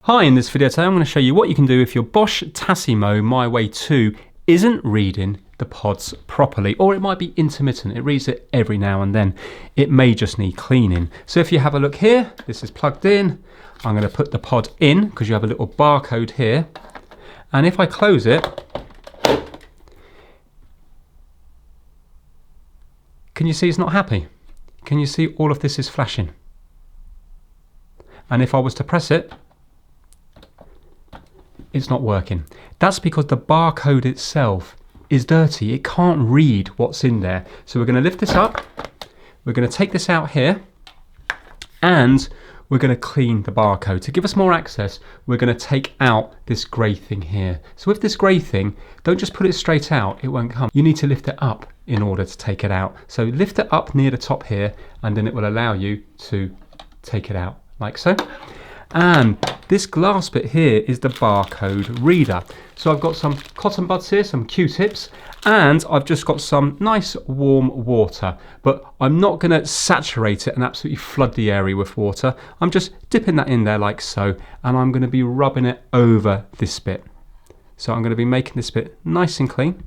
Hi, in this video today I'm going to show you what you can do if your Bosch Tassimo My Way 2 isn't reading the pods properly, or it might be intermittent. It reads it every now and then. It may just need cleaning. So if you have a look here, this is plugged in. I'm going to put the pod in because you have a little barcode here. And if I close it, can you see it's not happy? Can you see all of this is flashing? And if I was to press it, it's not working. That's because the barcode itself is dirty. It can't read what's in there. So we're going to lift this up. We're going to take this out here and we're going to clean the barcode. To give us more access, we're going to take out this grey thing here. So with this grey thing, don't just put it straight out. It won't come. You need to lift it up in order to take it out. So lift it up near the top here and then it will allow you to take it out like so. And this glass bit here is the barcode reader. So I've got some cotton buds here, some Q-tips, and I've just got some nice warm water. But I'm not going to saturate it and absolutely flood the area with water. I'm just dipping that in there like so, and I'm going to be rubbing it over this bit. So I'm going to be making this bit nice and clean.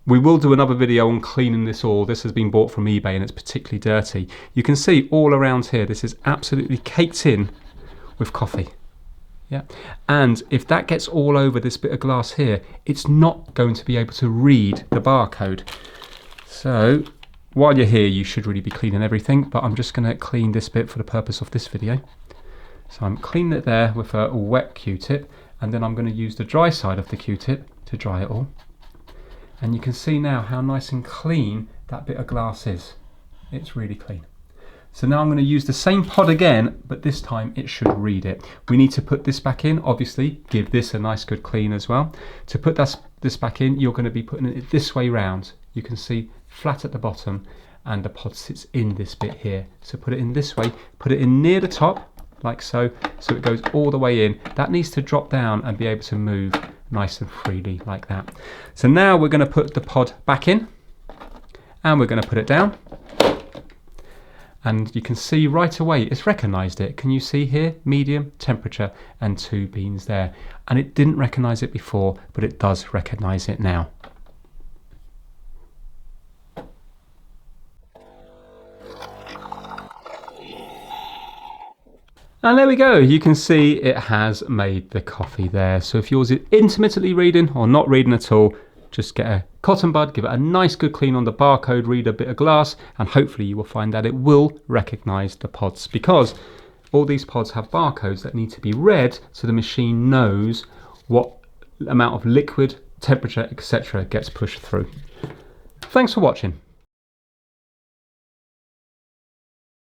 We will do another video on cleaning this all. This has been bought from eBay and it's particularly dirty. You can see all around here, this is absolutely caked in with coffee. Yeah. And if that gets all over this bit of glass here, it's not going to be able to read the barcode. So while you're here, you should really be cleaning everything, but I'm just going to clean this bit for the purpose of this video. So I'm cleaning it there with a wet Q-tip, and then I'm going to use the dry side of the Q-tip to dry it all. And you can see now how nice and clean that bit of glass is. It's really clean. So now I'm going to use the same pod again, but this time it should read it. We need to put this back in, obviously, give this a nice good clean as well. To put this back in, you're going to be putting it this way round. You can see flat at the bottom and the pod sits in this bit here. So put it in this way, put it in near the top, like so, so it goes all the way in. That needs to drop down and be able to move nice and freely like that. So now we're going to put the pod back in and we're going to put it down, and you can see right away it's recognized it. Can you see here, medium, temperature, and 2 beans there, and it didn't recognize it before, but it does recognize it now. And there we go, you can see it has made the coffee there. So if yours is intermittently reading or not reading at all, just get a cotton bud, give it a nice good clean on the barcode reader bit of glass, and hopefully you will find that it will recognise the pods, because all these pods have barcodes that need to be read so the machine knows what amount of liquid, temperature, etc. gets pushed through. Thanks for watching.